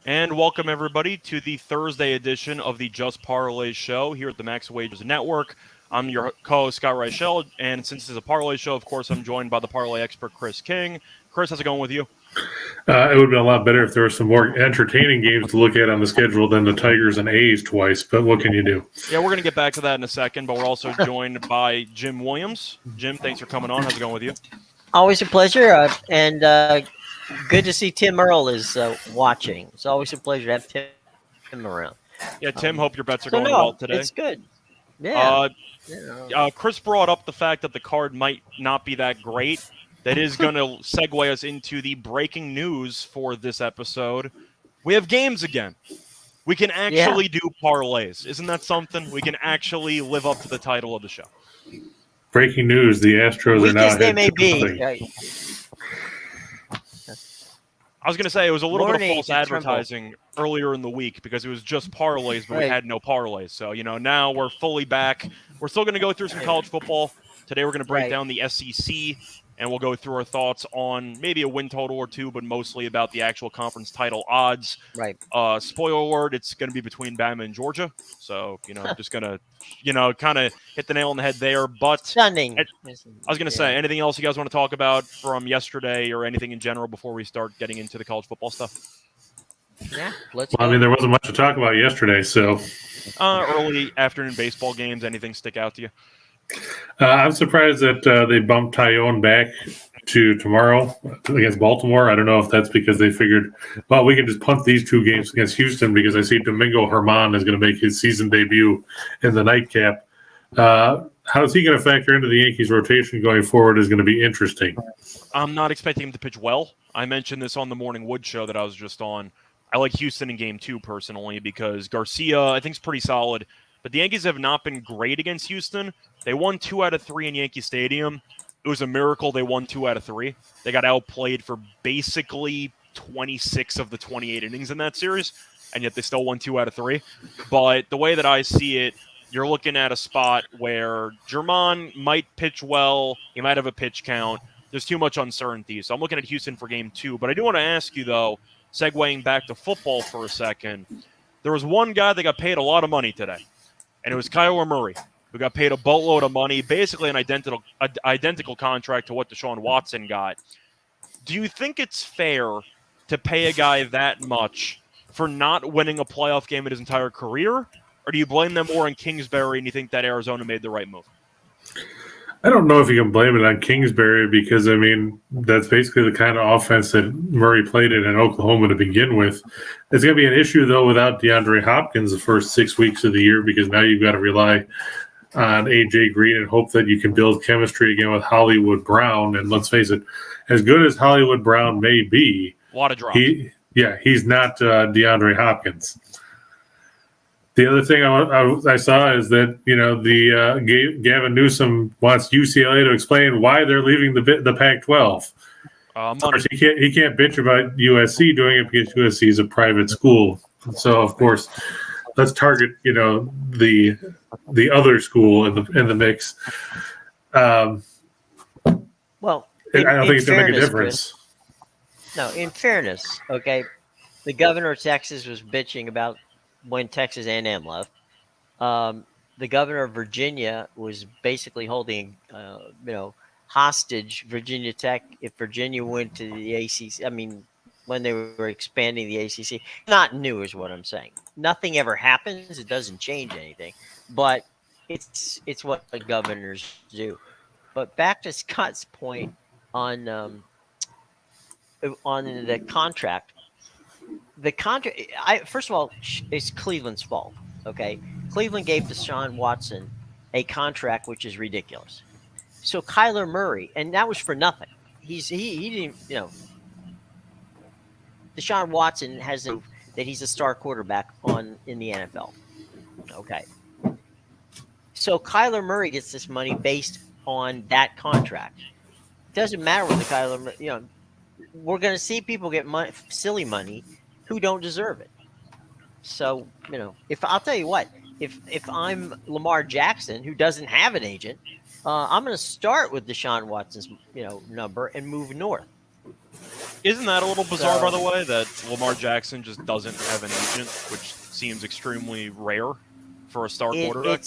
And welcome, everybody, to the Thursday edition of the Just Parlays show here at the Max Wagers Network. I'm your co-host, Scott Reichel, and since this is a parlay show, of course, I'm joined by the parlay expert, Chris King. Chris, how's it going with you? It would have been a lot better if there were some more entertaining games to look at on the schedule than the Tigers and A's twice, but what can you do? Yeah, we're going to get back to that in a second, but we're also joined by Jim Williams. Jim, thanks for coming on. How's it going with you? Always a pleasure, and good to see Tim Earl is watching. It's always a pleasure to have Tim around. Yeah, Tim, hope your bets are going well today. It's good. Yeah. Chris brought up the fact that the card might not be that great. That is going to segue us into the breaking news for this episode. We have games again. We can actually do parlays. Isn't that something? We can actually live up to the title of the show. Breaking news, the Astros are now they may be. I was going to say it was a little bit of false advertising earlier in the week because it was just parlays, but we had no parlays. So, now we're fully back. We're still going to go through some college football. Today we're going to break down the SEC, and we'll go through our thoughts on maybe a win total or two, but mostly about the actual conference title odds. Right. Spoiler alert, it's going to be between Bama and Georgia. So, just going to, kind of hit the nail on the head there. But stunning. I was going to say, anything else you guys want to talk about from yesterday or anything in general before we start getting into the college football stuff? Yeah, there wasn't much to talk about yesterday, so. Early afternoon baseball games, anything stick out to you? I'm surprised that they bumped Tyone back to tomorrow against Baltimore. I don't know if that's because they figured, well, we can just punt these two games against Houston because I see Domingo Germán is going to make his season debut in the nightcap. How is he going to factor into the Yankees' rotation going forward is going to be interesting. I'm not expecting him to pitch well. I mentioned this on the Morning Wood show that I was just on. I like Houston in Game 2 personally because Garcia, I think, is pretty solid. But the Yankees have not been great against Houston. They won 2 out of 3 in Yankee Stadium. It was a miracle they won 2 out of 3. They got outplayed for basically 26 of the 28 innings in that series, and yet they still won 2 out of 3. But the way that I see it, you're looking at a spot where Germán might pitch well. He might have a pitch count. There's too much uncertainty. So I'm looking at Houston for Game 2. But I do want to ask you, though, segueing back to football for a second, there was one guy that got paid a lot of money today. And it was Kyler Murray, who got paid a boatload of money, basically an identical contract to what Deshaun Watson got. Do you think it's fair to pay a guy that much for not winning a playoff game in his entire career? Or do you blame them more on Kingsbury and you think that Arizona made the right move? I don't know if you can blame it on Kingsbury because, that's basically the kind of offense that Murray played in Oklahoma to begin with. It's going to be an issue, though, without DeAndre Hopkins the first 6 weeks of the year because now you've got to rely on A.J. Green and hope that you can build chemistry again with Hollywood Brown. And let's face it, as good as Hollywood Brown may be, a lot of drops. He's not DeAndre Hopkins. The other thing I saw is that Gavin Newsom wants UCLA to explain why they're leaving the Pac-12. Of course, he can't bitch about USC doing it because USC is a private school. So of course, let's target the other school in the mix. Well, I don't think it's going to make a difference. Chris, no, in fairness, okay, the governor of Texas was bitching about when Texas A&M left. The governor of Virginia was basically holding, hostage Virginia Tech if Virginia went to the ACC. When they were expanding the ACC. Not new is what I'm saying. Nothing ever happens. It doesn't change anything. But it's what the governors do. But back to Scott's point on the contract. The contract, first of all, it's Cleveland's fault. Okay, Cleveland gave Deshaun Watson a contract which is ridiculous. So Kyler Murray, and that was for nothing. He didn't, Deshaun Watson that he's a star quarterback in the NFL. Okay, so Kyler Murray gets this money based on that contract. It doesn't matter what the Kyler, we're going to see people get silly money who don't deserve it. So, if I'll tell you what, if I'm Lamar Jackson, who doesn't have an agent, I'm going to start with Deshaun Watson's, number and move north. Isn't that a little bizarre, So- by the way, that Lamar Jackson just doesn't have an agent, which seems extremely rare for a star quarterback?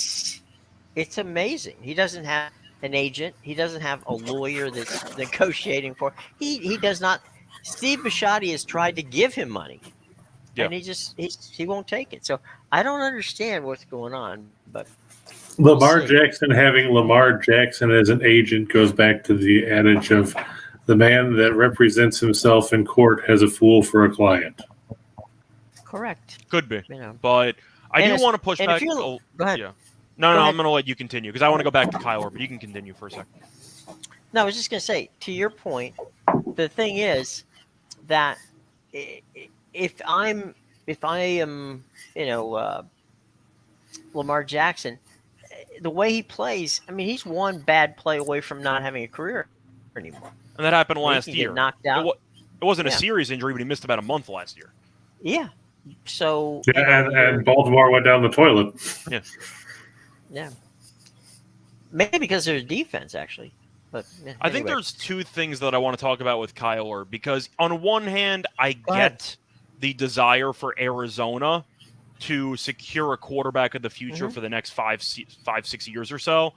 It's amazing. He doesn't have an agent. He doesn't have a lawyer that's negotiating for. He does not. Steve Bisciotti has tried to give him money, Yeah. and he won't take it. So I don't understand what's going on. But Lamar We'll see. Jackson having Lamar Jackson as an agent goes back to the adage of the man that represents himself in court has a fool for a client. correct. Could be. You know. But I And do want to push and back. if you're- Oh, Go ahead. yeah. No, Go I'm ahead. going to let you continue because I want to go back to Kyler, but you can continue for a second. No, I was just going to say, to your point, the thing is that if I am, Lamar Jackson, the way he plays, I mean, he's one bad play away from not having a career anymore. And that happened He last can get year. knocked out. It wasn't a Yeah. serious injury, but he missed about a month last year. Yeah. So Yeah, and Baltimore went down the toilet. yeah, maybe because there's defense actually, but yeah, I think anyway. there's two things that I want to talk about with Kyler because on one hand, I Go ahead. get the desire for Arizona to secure a quarterback of the future Mhm. for the next 5-6 years or so.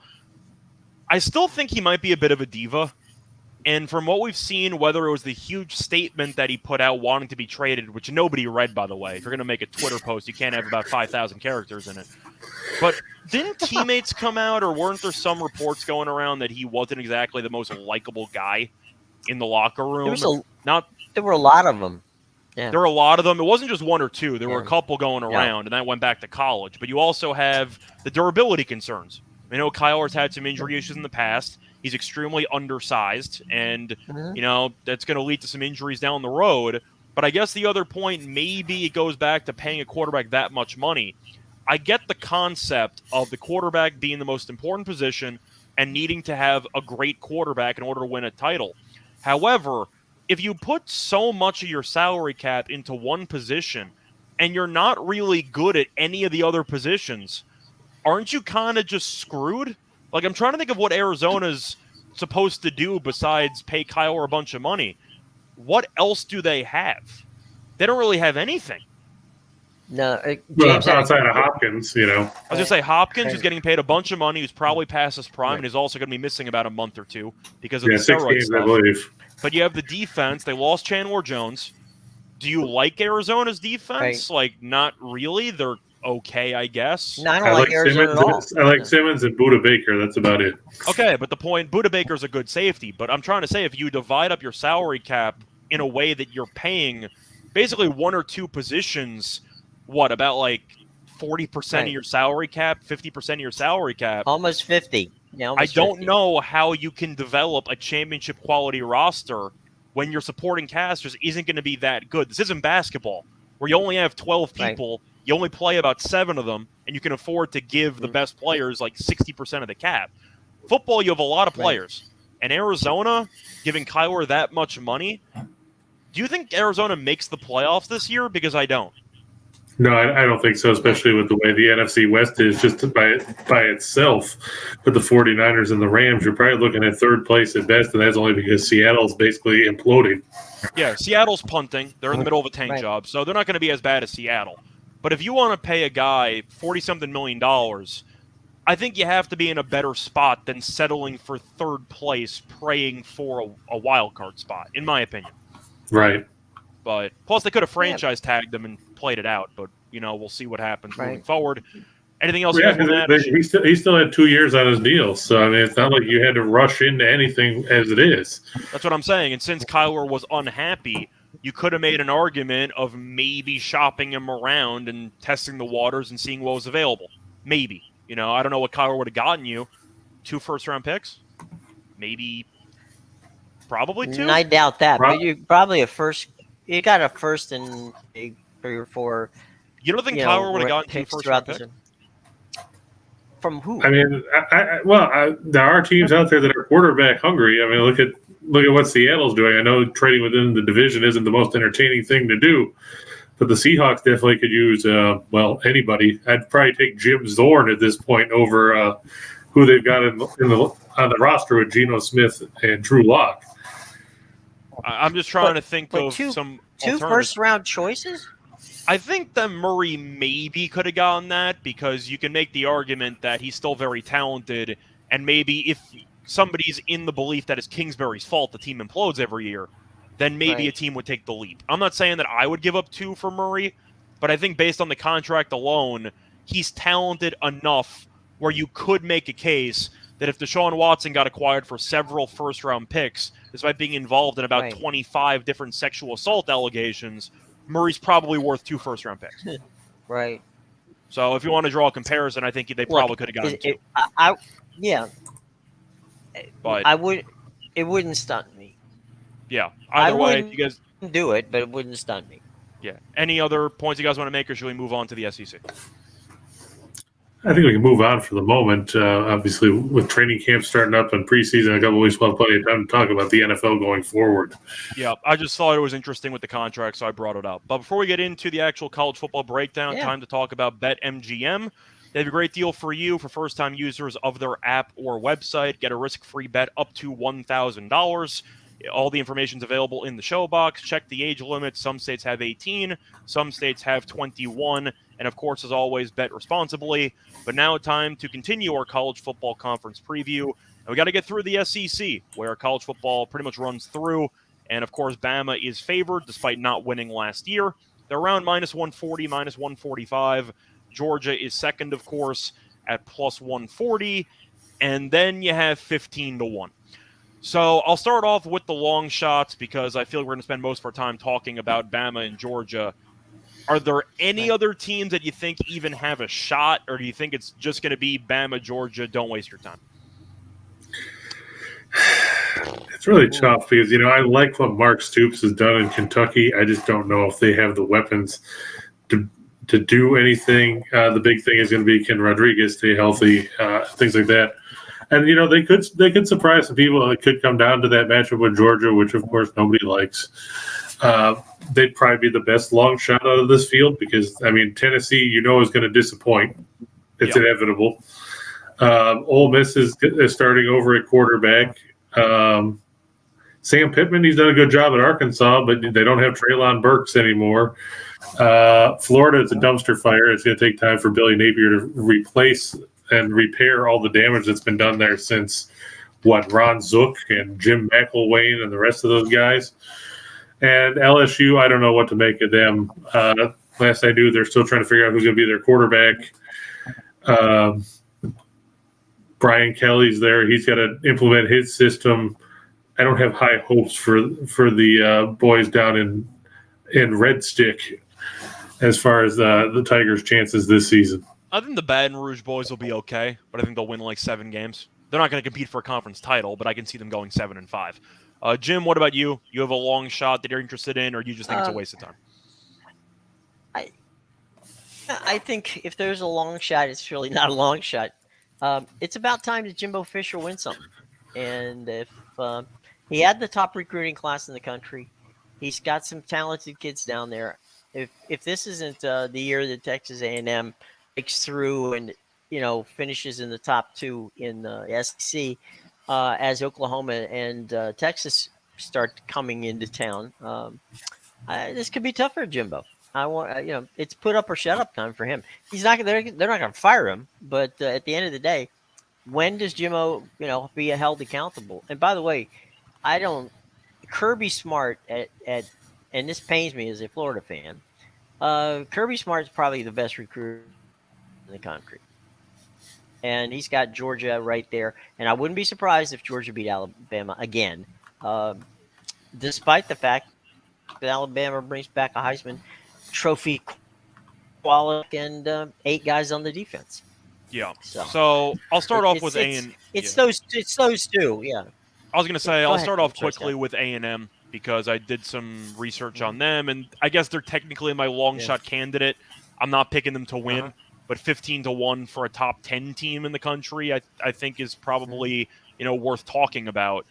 I still think he might be a bit of a diva. And from what we've seen, whether it was the huge statement that he put out wanting to be traded, which nobody read, by the way. If you're going to make a Twitter post, you can't have about 5,000 characters in it. But didn't teammates come out, or weren't there some reports going around that he wasn't exactly the most likable guy in the locker room? There were a lot of them. Yeah. There were a lot of them. It wasn't just one or two. There were a Yeah. couple going around, and that went back to college. But you also have the durability concerns. I know Kyler's had some injury issues in the past. He's extremely undersized, and Mhm. that's going to lead to some injuries down the road. But I guess the other point, maybe it goes back to paying a quarterback that much money. I get the concept of the quarterback being the most important position and needing to have a great quarterback in order to win a title. However, if you put so much of your salary cap into one position and you're not really good at any of the other positions, aren't you kind of just screwed? Like, I'm trying to think of what Arizona's supposed to do besides pay Kyler a bunch of money. What else do they have? They don't really have anything. No, Well, James had a- outside of Hopkins, you know. I was going to say Hopkins, Right. who's getting paid a bunch of money, who's probably past his prime, Right. and is also going to be missing about a month or two because of Yeah, the 6 steroid games, I stuff. believe. But you have the defense. They lost Chandler Jones. Do you like Arizona's defense? Like, not really. They're okay, I guess. No, I don't like Arizona at all. I like Simmons and Buda Baker. That's about it. Okay, but the point, Buda Baker's a good safety. But I'm trying to say, if you divide up your salary cap in a way that you're paying basically one or two positions, about like 40% Right. of your salary cap, 50% of your salary cap, Almost 50. Yeah, I almost don't 50. know how you can develop a championship quality roster when your supporting cast just isn't going to be that good. This isn't basketball, where you only have 12 Right. people, you only play about 7 of them, and you can afford to give the Mhm. best players like 60% of the cap. Football, you have a lot of Right. players. And Arizona, giving Kyler that much money, do you think Arizona makes the playoffs this year? Because I don't. No, I don't think so, especially with the way the NFC West is just by itself. With the 49ers and the Rams, you're probably looking at third place at best, and that's only because Seattle's basically imploding. Yeah, Seattle's punting. They're in the middle of a tank Right. job, so they're not going to be as bad as Seattle. But if you want to pay a guy $40-something million, I think you have to be in a better spot than settling for third place, praying for a wild card spot, in my opinion. Right. But plus, they could have franchise tagged them and played it out. But we'll see what happens moving Right. forward. Anything else? You Yeah, guys want to add? because he still had 2 years on his deal. So, I mean, it's not like you had to rush into anything as it is. That's what I'm saying. And since Kyler was unhappy, you could have made an argument of maybe shopping him around and testing the waters and seeing what was available. Maybe. I don't know what Kyler would have gotten you. 2 first-round picks? Maybe. Probably 2? I doubt that. Prob- But you probably a first. You got a first and a 3 or 4. You don't think you Kyler know, would have gotten 2 picks first-round throughout the picks? season. From who? I mean, there are teams out there that are quarterback hungry. I mean, look at what Seattle's doing. I know trading within the division isn't the most entertaining thing to do, but the Seahawks definitely could use anybody. I'd probably take Jim Zorn at this point over who they've got on the roster with Geno Smith and Drew Lock. I'm just trying to think of two some two alternatives. first round choices. I think that Murray maybe could have gotten that because you can make the argument that he's still very talented, and maybe if somebody's in the belief that it's Kingsbury's fault the team implodes every year, then maybe a Right. team would take the leap. I'm not saying that I would give up 2 for Murray, but I think based on the contract alone, he's talented enough where you could make a case that if Deshaun Watson got acquired for several first-round picks, despite being involved in about Right. 25 different sexual assault allegations, Murray's probably worth 2 first-round picks. Right. So if you want to draw a comparison, I think they probably could have gotten 2. Yeah, But I would. It wouldn't stun me. yeah, I either way, wouldn't you guys. do it, but it wouldn't stun me. Yeah. Any other points you guys want to make, or should we move on to the SEC? I think we can move on for the moment. Obviously, with training camp starting up and preseason, a couple weeks, we'll have plenty of time to talk about the NFL going forward. Yeah, I just thought it was interesting with the contract, so I brought it up. But before we get into the actual college football breakdown, time to talk about BetMGM. They have a great deal for you for first-time users of their app or website. Get a risk-free bet up to $1,000. All the information is available in the show box. Check the age limit. Some states have 18. Some states have 21. And, of course, as always, bet responsibly. But now time to continue our college football conference preview. And we got to get through the SEC, where college football pretty much runs through. And, of course, Bama is favored despite not winning last year. They're around minus 140, minus 145. Georgia is second, of course, at plus 140. And then you have 15-1. So I'll start off with the long shots because I feel we're going to spend most of our time talking about Bama and Georgia. Are there any other teams that you think even have a shot, or do you think it's just going to be Bama, Georgia? Don't waste your time. It's really tough because, I like what Mark Stoops has done in Kentucky. I just don't know if they have the weapons to do anything. The big thing is going to be, can Rodriguez stay healthy, things like that. And, they could surprise some people. It could come down to that matchup with Georgia, which, of course, nobody likes. They'd probably be the best long shot out of this field because, Tennessee, is going to disappoint. It's inevitable. Ole Miss is starting over at quarterback. Sam Pittman, he's done a good job at Arkansas, but they don't have Treylon Burks anymore. Florida is a dumpster fire. It's going to take time for Billy Napier to replace and repair all the damage that's been done there since, Ron Zook and Jim McElwain and the rest of those guys. And LSU, I don't know what to make of them. Last I knew, they're still trying to figure out who's going to be their quarterback. Brian Kelly's there. He's got to implement his system. I don't have high hopes for the boys down in Red Stick as far as the Tigers' chances this season. I think the Baton Rouge boys will be okay, but I think they'll win like 7 games. They're not going to compete for a conference title, but I can see them going 7-5. Jim, what about you? You have a long shot that you're interested in, or you just think it's a waste of time? I think if there's a long shot, it's really not a long shot. It's about time that Jimbo Fisher wins something. And if he had the top recruiting class in the country, he's got some talented kids down there. If this isn't the year that Texas A&M breaks through and finishes in the top 2 in the SEC, as Oklahoma and Texas start coming into town, this could be tough for Jimbo. It's put up or shut up time for him. He's not. They're not going to fire him, but at the end of the day, when does Jimbo, be held accountable? And by the way, Kirby Smart and this pains me as a Florida fan. Kirby Smart is probably the best recruiter in the country. And he's got Georgia right there. And I wouldn't be surprised if Georgia beat Alabama again, despite the fact that Alabama brings back a Heisman Trophy quality and 8 guys on the defense. Yeah. So I'll start off with those two. Yeah. I was going to say I'll start off quickly with A&M because I did some research on them, and I guess they're technically my long shot candidate. I'm not picking them to win. But 15-1 for a top 10 team in the country, I think is probably worth talking about.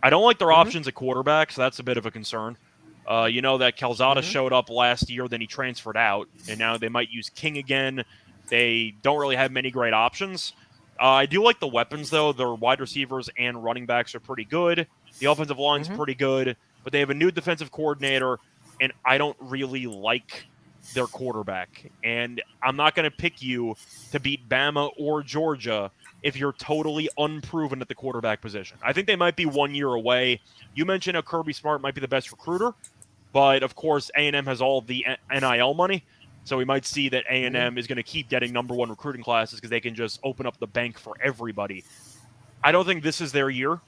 I don't like their options at quarterback, so that's a bit of a concern. That Calzada showed up last year, then he transferred out, and now they might use King again. They don't really have many great options. I do like the weapons, though. Their wide receivers and running backs are pretty good. The offensive line's pretty good. but they have a new defensive coordinator, and I don't really like their quarterback. And I'm not going to pick you to beat Bama or Georgia if you're totally unproven at the quarterback position. I think they might be 1 year away. You mentioned how Kirby Smart might be the best recruiter, but of course A&M has all the NIL money, so we might see that A&M is going to keep getting #1 recruiting classes because they can just open up the bank for everybody. I don't think this is their year.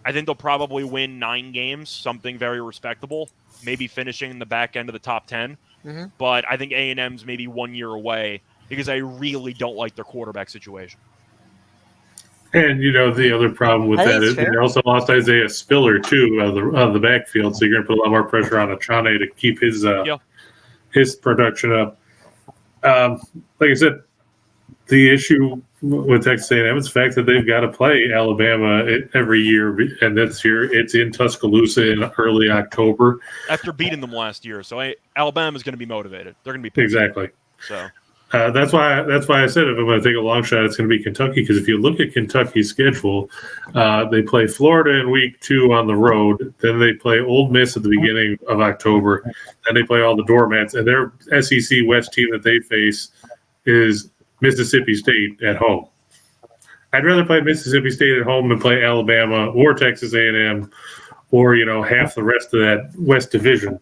I think they'll probably win 9 games, something very respectable, maybe finishing in the back end of the top 10. Mm-hmm. But I think A&M's maybe 1 year away because I really don't like their quarterback situation. And the other problem with that is they also lost Isaiah Spiller too out of the backfield, so you're going to put a lot more pressure on Achane to keep his production up. Like I said, the issue with Texas A&M is the fact that they've got to play Alabama every year, and this year it's in Tuscaloosa in early October. After beating them last year, so Alabama's going to be motivated. They're going to be pissed. Exactly. So that's why I said if I'm going to take a long shot, it's going to be Kentucky, because if you look at Kentucky's schedule, they play Florida in week 2 on the road, then they play Ole Miss at the beginning of October, then they play all the doormats, and their SEC West team that they face is Mississippi State at home. I'd rather play Mississippi State at home than play Alabama or Texas A&M or half the rest of that West Division,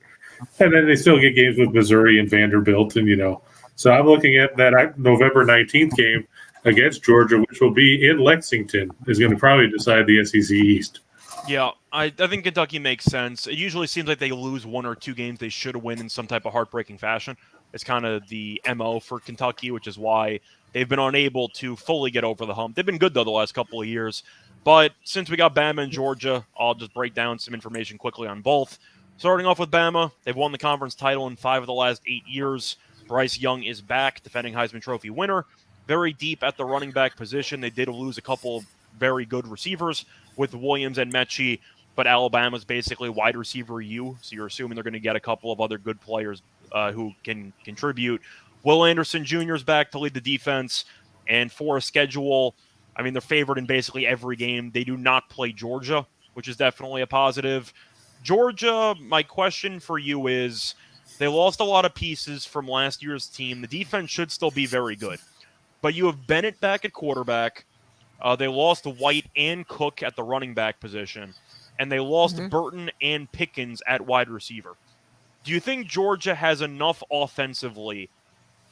and then they still get games with Missouri and Vanderbilt, and So I'm looking at that November 19th game against Georgia, which will be in Lexington, is going to probably decide the SEC East. Yeah, I think Kentucky makes sense. It usually seems like they lose 1 or 2 games they should win in some type of heartbreaking fashion. It's kind of the MO for Kentucky, which is why they've been unable to fully get over the hump. They've been good, though, the last couple of years. But since we got Bama and Georgia, I'll just break down some information quickly on both. Starting off with Bama, they've won the conference title in 5 of the last 8 years. Bryce Young is back, defending Heisman Trophy winner. Very deep at the running back position. They did lose a couple of very good receivers with Williams and Mechie, but Alabama's basically wide receiver U, so you're assuming they're going to get a couple of other good players who can contribute. Will Anderson Jr. is back to lead the defense, and for a schedule, I mean, they're favored in basically every game. They do not play Georgia, which is definitely a positive. Georgia, my question for you is, they lost a lot of pieces from last year's team. The defense should still be very good. But you have Bennett back at quarterback. They lost White and Cook at the running back position. And they lost Burton and Pickens at wide receiver. Do you think Georgia has enough offensively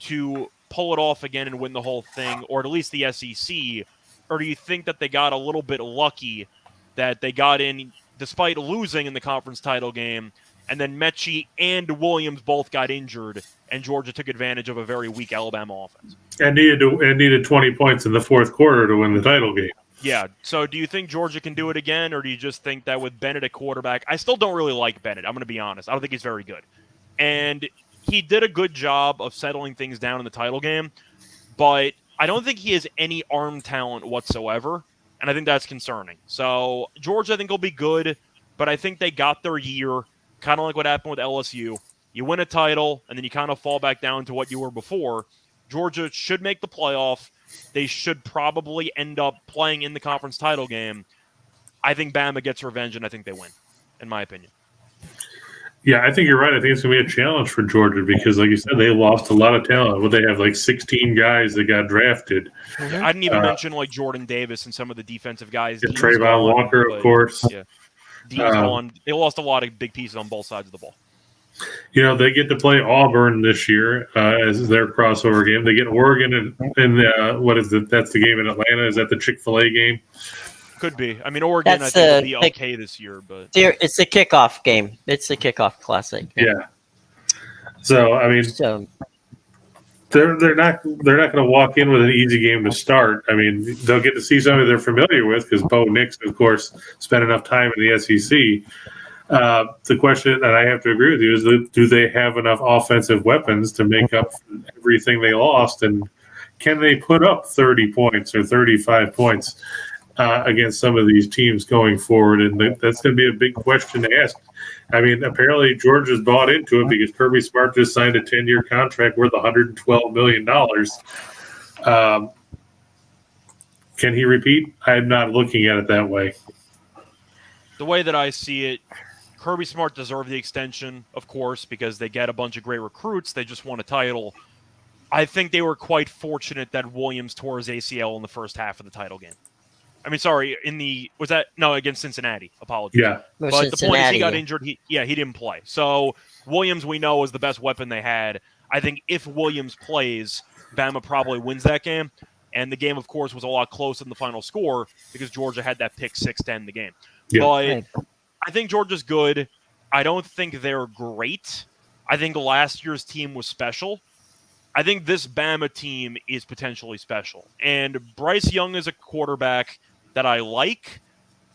to pull it off again and win the whole thing, or at least the SEC? Or do you think that they got a little bit lucky that they got in despite losing in the conference title game, and then Mechie and Williams both got injured, and Georgia took advantage of a very weak Alabama offense? And needed 20 points in the fourth quarter to win the title game. Yeah, so do you think Georgia can do it again, or do you just think that with Bennett at quarterback, I still don't really like Bennett, I'm going to be honest. I don't think he's very good. And he did a good job of settling things down in the title game, but I don't think he has any arm talent whatsoever, and I think that's concerning. So Georgia, I think, will be good, but I think they got their year, kind of like what happened with LSU. You win a title, and then you kind of fall back down to what you were before. Georgia should make the playoff. They should probably end up playing in the conference title game. I think Bama gets revenge, and I think they win, in my opinion. Yeah, I think you're right. I think it's going to be a challenge for Georgia because, like you said, they lost a lot of talent. Well, they have like 16 guys that got drafted. I didn't even mention like Jordan Davis and some of the defensive guys. Trayvon Walker, of course. Yeah. Dean's gone. They lost a lot of big pieces on both sides of the ball. You know, they get to play Auburn this year as their crossover game. They get Oregon in what is it? That's the game in Atlanta. Is that the Chick-fil-A game? Could be. I mean, Oregon, I think, will be okay this year, but it's a kickoff game. It's a kickoff classic. Yeah. So I mean, they're not going to walk in with an easy game to start. I mean, they'll get to see somebody they're familiar with because Bo Nix, of course, spent enough time in the SEC. The question that I have to agree with you is, do they have enough offensive weapons to make up for everything they lost, and can they put up 30 points or 35 points against some of these teams going forward? And that's going to be a big question to ask. I mean, apparently Georgia's bought into it because Kirby Smart just signed a 10-year contract worth $112 million. Can he repeat? I'm not looking at it that way. The way that I see it, Kirby Smart deserved the extension, of course, because they get a bunch of great recruits. They just won a title. I think they were quite fortunate that Williams tore his ACL in the first half of the title game. I mean, sorry, against Cincinnati. Apologies. Yeah. But the point is he got injured. He didn't play. So Williams, we know, is the best weapon they had. I think if Williams plays, Bama probably wins that game. And the game, of course, was a lot closer than the final score because Georgia had that pick 6 to end the game. Yeah. But I think Georgia's good. I don't think they're great. I think last year's team was special. I think this Bama team is potentially special. And Bryce Young is a quarterback that I like.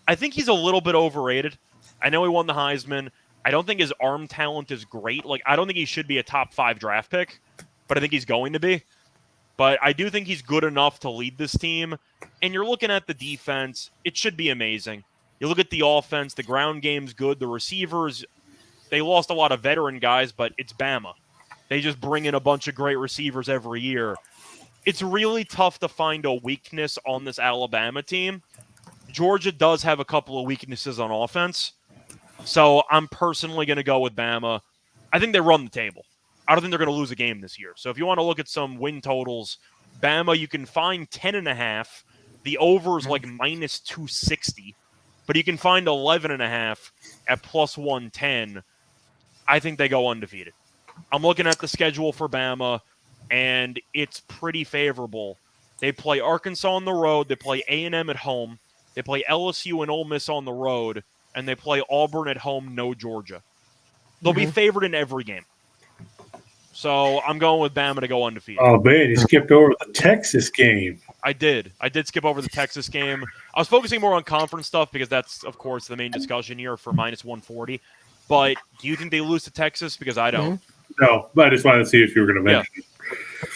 I think he's a little bit overrated. I know he won the Heisman. I don't think his arm talent is great. Like, I don't think he should be a top 5 draft pick, but I think he's going to be. But I do think he's good enough to lead this team. And you're looking at the defense, it should be amazing. You look at the offense, the ground game's good. The receivers, they lost a lot of veteran guys, but it's Bama. They just bring in a bunch of great receivers every year. It's really tough to find a weakness on this Alabama team. Georgia does have a couple of weaknesses on offense. So I'm personally going to go with Bama. I think they run the table. I don't think they're going to lose a game this year. So if you want to look at some win totals, Bama, you can find 10.5. The over is like minus 260. But you can find 11.5 at plus 110. I think they go undefeated. I'm looking at the schedule for Bama, and it's pretty favorable. They play Arkansas on the road. They play A&M at home. They play LSU and Ole Miss on the road. And they play Auburn at home, no Georgia. They'll be favored in every game. So I'm going with Bama to go undefeated. Oh, man, you skipped over the Texas game. I did skip over the Texas game. I was focusing more on conference stuff because that's, of course, the main discussion here for minus 140. But do you think they lose to Texas? Because I don't. No, but I just wanted to see if you were going to mention it.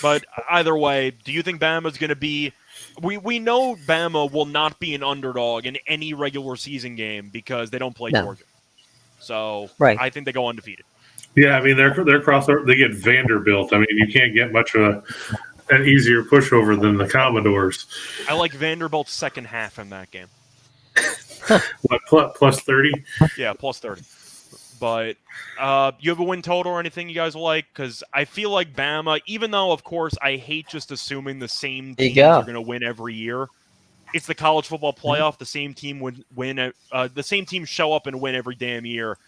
But either way, do you think Bama's going to be – we know Bama will not be an underdog in any regular season game because they don't play Georgia. So I think they go undefeated. Yeah, I mean, they're crossover. They get Vanderbilt. I mean, you can't get much of an easier pushover than the Commodores. I like Vanderbilt's second half in that game. What, plus 30? Yeah, plus 30. But you have a win total or anything you guys like? Because I feel like Bama, even though, of course, I hate just assuming the same teams are going to win every year. It's the college football playoff. The same team would win. The same team show up and win every damn year.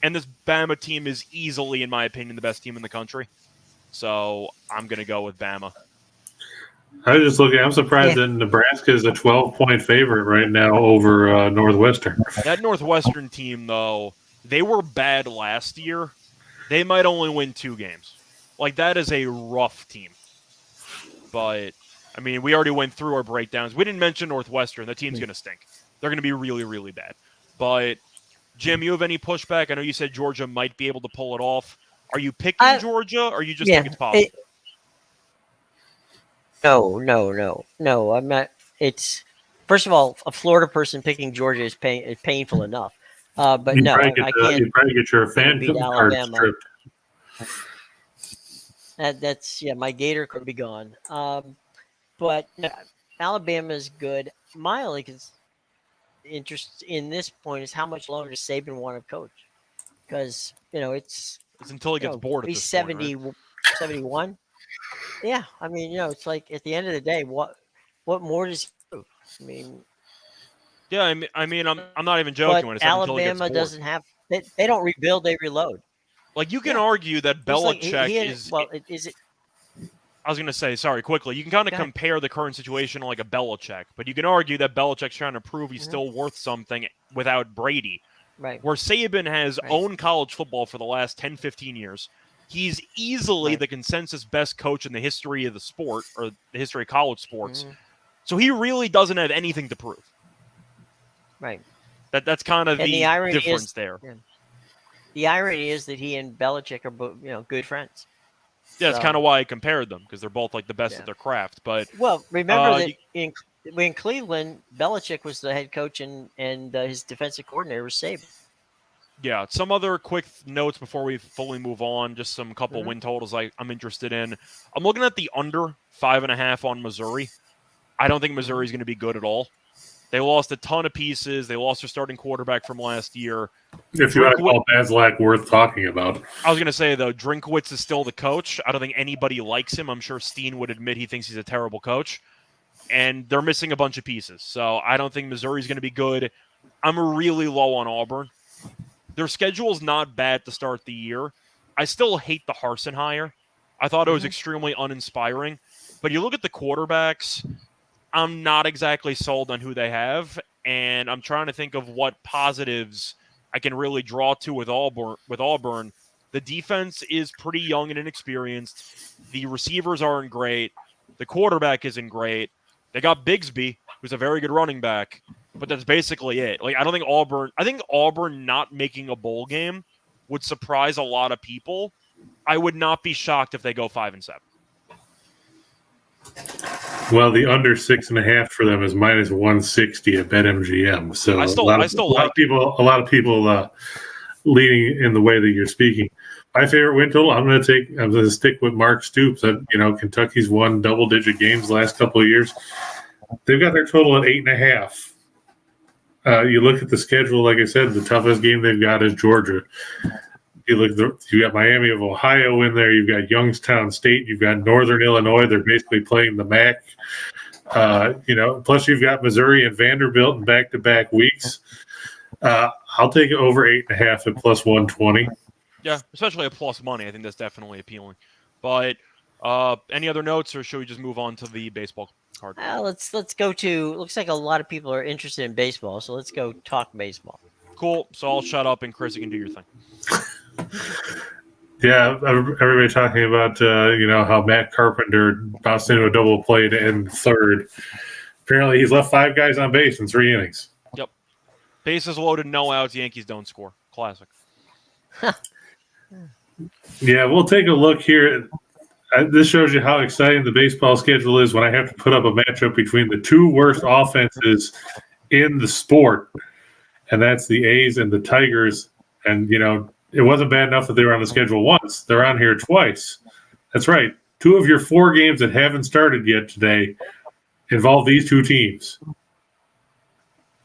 And this Bama team is easily, in my opinion, the best team in the country. So I'm going to go with Bama. I was just looking. I'm surprised that Nebraska is a 12-point favorite right now over Northwestern. That Northwestern team, though, they were bad last year. They might only win 2 games. Like, that is a rough team. But, I mean, we already went through our breakdowns. We didn't mention Northwestern. That team's going to stink. They're going to be really, really bad. But, Jim, you have any pushback? I know you said Georgia might be able to pull it off. Are you picking Georgia, or you just think it's possible? No. I'm not. It's first of all, a Florida person picking Georgia is painful enough. But no, I can't. You probably get your fan card stripped. That's my Gator could be gone. But no, Alabama is good. My only interest in this point is how much longer does Saban want to coach? Because it's until he gets bored. He's 71. Yeah, I mean, it's like at the end of the day, what more does he do? I mean, yeah, I mean, I'm not even joking when I say Alabama doesn't have. They don't rebuild; they reload. Like you can argue that Belichick is. Well, is it? I was going to say, sorry, quickly. You can kind of compare the current situation to like a Belichick, but you can argue that Belichick's trying to prove he's still worth something without Brady. Right. Where Saban has owned college football for the last 10, 15 years. He's easily the consensus best coach in the history of the sport, or the history of college sports. So he really doesn't have anything to prove. Right. That's kind of the difference there. Yeah. The irony is that he and Belichick are both, good friends. Yeah, that's kind of why I compared them, because they're both like the best at their craft. But remember that in Cleveland, Belichick was the head coach and his defensive coordinator was Saban. Yeah, some other quick notes before we fully move on. Just some couple win totals I'm interested in. I'm looking at the under 5.5 on Missouri. I don't think Missouri's going to be good at all. They lost a ton of pieces. They lost their starting quarterback from last year. If you want to call Bazelak worth talking about. I was going to say, though, Drinkwitz is still the coach. I don't think anybody likes him. I'm sure Steen would admit he thinks he's a terrible coach. And they're missing a bunch of pieces. So I don't think Missouri's going to be good. I'm really low on Auburn. Their schedule's not bad to start the year. I still hate the Harsin hire. I thought it was extremely uninspiring. But you look at the quarterbacks, I'm not exactly sold on who they have, and I'm trying to think of what positives I can really draw to with Auburn. The defense is pretty young and inexperienced. The receivers aren't great. The quarterback isn't great. They got Bigsby, who's a very good running back, but that's basically it. Like, I think Auburn not making a bowl game would surprise a lot of people. I would not be shocked if they go 5-7. Well, the under 6.5 for them is minus 160 at BetMGM. So a lot of people leaning in the way that you're speaking. My favorite win total, I'm going to stick with Mark Stoops. Kentucky's won double-digit games the last couple of years. They've got their total at 8.5. You look at the schedule, like I said, the toughest game they've got is Georgia. You got Miami of Ohio in there. You've got Youngstown State. You've got Northern Illinois. They're basically playing the MAC. Plus you've got Missouri and Vanderbilt in back-to-back weeks. I'll take it over 8.5 at plus 120. Yeah, especially at plus money. I think that's definitely appealing. But any other notes, or should we just move on to the baseball card? Let's go to. Looks like a lot of people are interested in baseball, so let's go talk baseball. Cool. So I'll shut up, and Chris, you can do your thing. Yeah, everybody talking about how Matt Carpenter bounced into a double play to end third. Apparently, he's left 5 guys on base in 3 innings. Yep. Bases loaded, no outs. Yankees don't score. Classic. Yeah, we'll take a look here. This shows you how exciting the baseball schedule is when I have to put up a matchup between the 2 worst offenses in the sport, and that's the A's and the Tigers. And, it wasn't bad enough that they were on the schedule once. They're on here twice. That's right. 2 of your 4 games that haven't started yet today involve these 2 teams.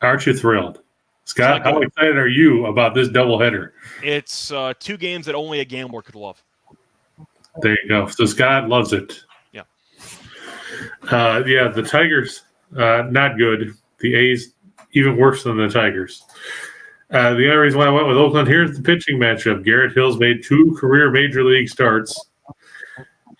Aren't you thrilled? Scott, how excited are you about this doubleheader? It's 2 games that only a gambler could love. There you go. So Scott loves it. Yeah. The Tigers, not good. The A's, even worse than the Tigers. The only reason why I went with Oakland here is the pitching matchup. Garrett Hill's made 2 career major league starts.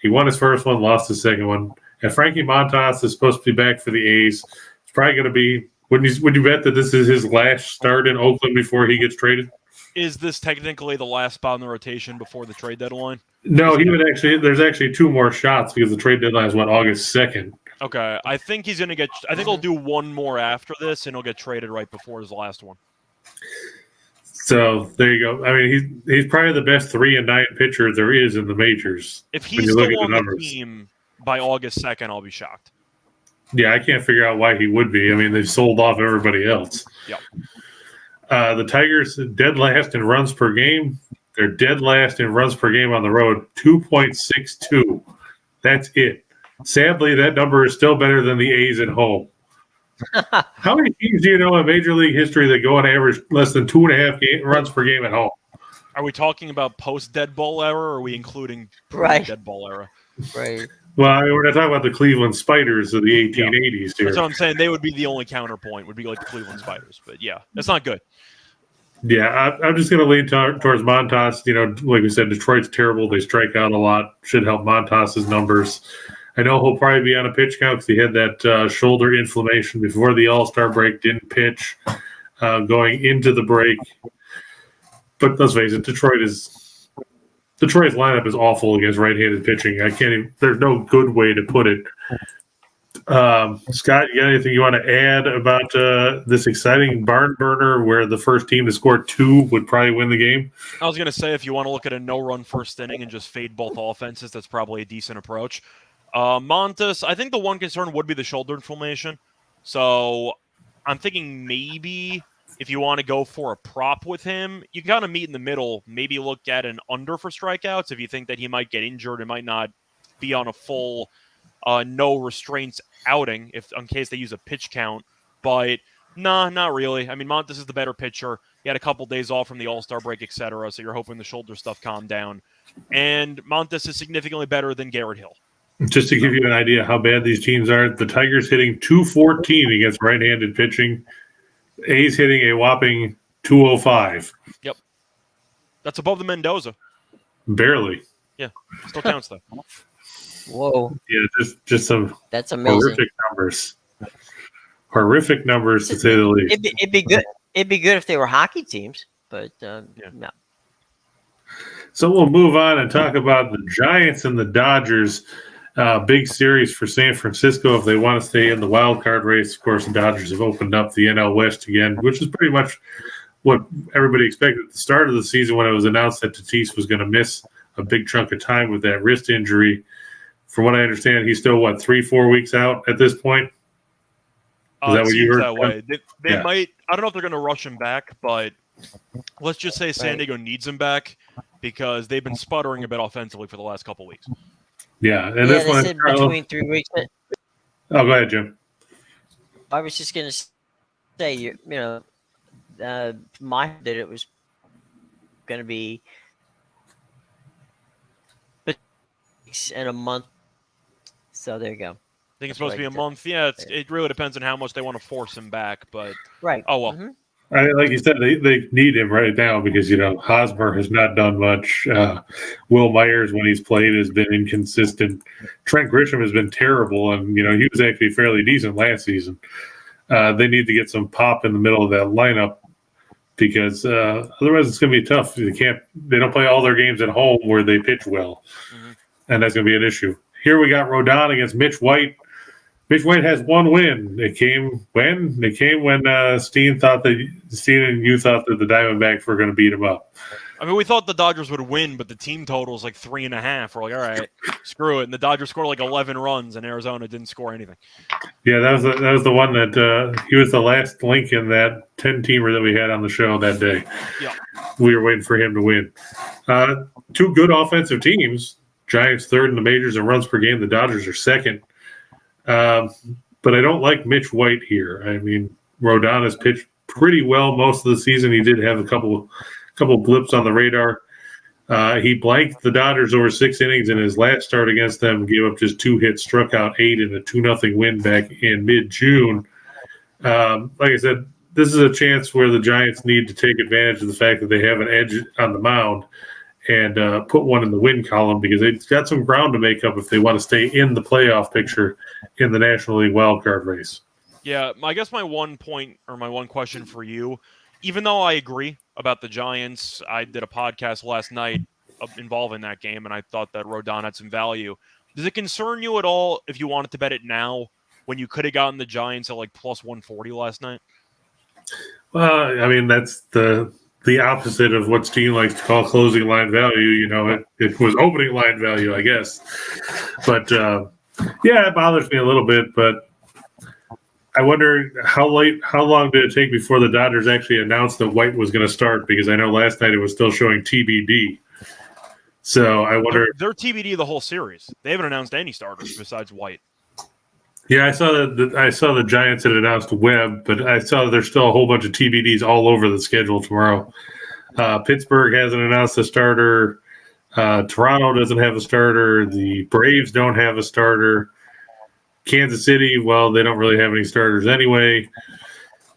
He won his first one, lost his second one. And Frankie Montas is supposed to be back for the A's. It's probably going to be – would you bet that this is his last start in Oakland before he gets traded? Is this technically the last spot in the rotation before the trade deadline? No, there's actually 2 more shots because the trade deadline is, August 2nd. Okay. I think he's going to get – I think he'll do 1 more after this, and he'll get traded right before his last one. So there you go. I mean, he's probably the best 3-9 pitcher there is in the majors. If he's still on the team by August 2nd, I'll be shocked. Yeah, I can't figure out why he would be. I mean, they've sold off everybody else. Yep. The Tigers dead last in runs per game. They're dead last in runs per game on the road, 2.62. That's it. Sadly, that number is still better than the A's at home. How many teams do you know in Major League history that go on average less than 2.5 runs per game at home? Are we talking about post-dead ball era, or are we including dead ball era? Right. Well, I mean, we're not talking about the Cleveland Spiders of the 1880s here. That's what I'm saying. They would be the only counterpoint, would be like the Cleveland Spiders. But, yeah, that's not good. Yeah, I'm just going to lean towards Montas. Like we said, Detroit's terrible. They strike out a lot. Should help Montas's numbers. I know he'll probably be on a pitch count because he had that shoulder inflammation before the All-Star break, didn't pitch going into the break. But let's face it, Detroit's lineup is awful against right-handed pitching. There's no good way to put it. Scott, you got anything you want to add about this exciting barn burner where the first team to score 2 would probably win the game? I was going to say, if you want to look at a no-run first inning and just fade both offenses, that's probably a decent approach. Montas, I think the one concern would be the shoulder inflammation. So I'm thinking maybe if you want to go for a prop with him, you kind of meet in the middle, maybe look at an under for strikeouts if you think that he might get injured and might not be on a full no restraints outing in case they use a pitch count. But Nah, not really. I mean, Montes is the better pitcher. He had a couple days off from the All-Star break, etc., so you're hoping the shoulder stuff calmed down. And Montes is significantly better than Garrett Hill. Just to give you an idea how bad these teams are, the Tigers hitting 214 against right-handed pitching. A's hitting a whopping 205. Yep. That's above the Mendoza. Barely. Yeah, still counts, though. Whoa. Yeah, just some That's amazing. horrific numbers. Horrific numbers, to say the least. It'd be good. It'd be good if they were hockey teams, but no. So we'll move on and talk about the Giants and the Dodgers. Big series for San Francisco if they want to stay in the wild card race. Of course, the Dodgers have opened up the NL West again, which is pretty much what everybody expected at the start of the season when it was announced that Tatis was going to miss a big chunk of time with that wrist injury. From what I understand, he's still, 3-4 weeks out at this point? Is that what you heard? That way. They might – I don't know if they're going to rush him back, but let's just say San Diego needs him back because they've been sputtering a bit offensively for the last couple of weeks. Yeah, and this one said between 3 weeks. Oh, go ahead, Jim. I was just going to say, my that it was going to be in a month. So there you go. I think it's supposed to be a month. Yeah, it really depends on how much they want to force him back. But right. Oh well. Mm-hmm. Like you said, they need him right now because Hosmer has not done much. Will Myers, when he's played, has been inconsistent. Trent Grisham has been terrible, and he was actually fairly decent last season. They need to get some pop in the middle of that lineup because otherwise it's going to be tough. They don't play all their games at home where they pitch well, and that's going to be an issue. Here we got Rodon against Mitch White. Mitch White has one win. It came when Steen and you thought that the Diamondbacks were going to beat him up. I mean, we thought the Dodgers would win, but the team total is like 3.5. We're like, all right, screw it. And the Dodgers scored like 11 runs, and Arizona didn't score anything. Yeah, that was the one that he was the last link in that 10-teamer that we had on the show that day. Yeah, we were waiting for him to win. Two good offensive teams. Giants third in the majors in runs per game. The Dodgers are second. But I don't like Mitch White here. I mean, Rodon has pitched pretty well most of the season. He did have a couple blips on the radar. He blanked the Dodgers over 6 innings in his last start against them, gave up just 2 hits, struck out 8 in a 2-0 win back in mid-June. Like I said, this is a chance where the Giants need to take advantage of the fact that they have an edge on the mound and put one in the win column because they've got some ground to make up if they want to stay in the playoff picture in the National League wildcard race. Yeah, I guess my one question for you, even though I agree about the Giants, I did a podcast last night involving that game, and I thought that Rodon had some value. Does it concern you at all if you wanted to bet it now when you could have gotten the Giants at like plus 140 last night? Well, I mean, that's the opposite of what Steen likes to call closing line value. It was opening line value, I guess. But, it bothers me a little bit. But I wonder how long did it take before the Dodgers actually announced that White was going to start? Because I know last night it was still showing TBD. So I wonder. They're TBD the whole series. They haven't announced any starters besides White. Yeah, I saw the Giants had announced Webb, but I saw that there's still a whole bunch of TBDs all over the schedule tomorrow. Pittsburgh hasn't announced a starter. Toronto doesn't have a starter. The Braves don't have a starter. Kansas City, well, they don't really have any starters anyway.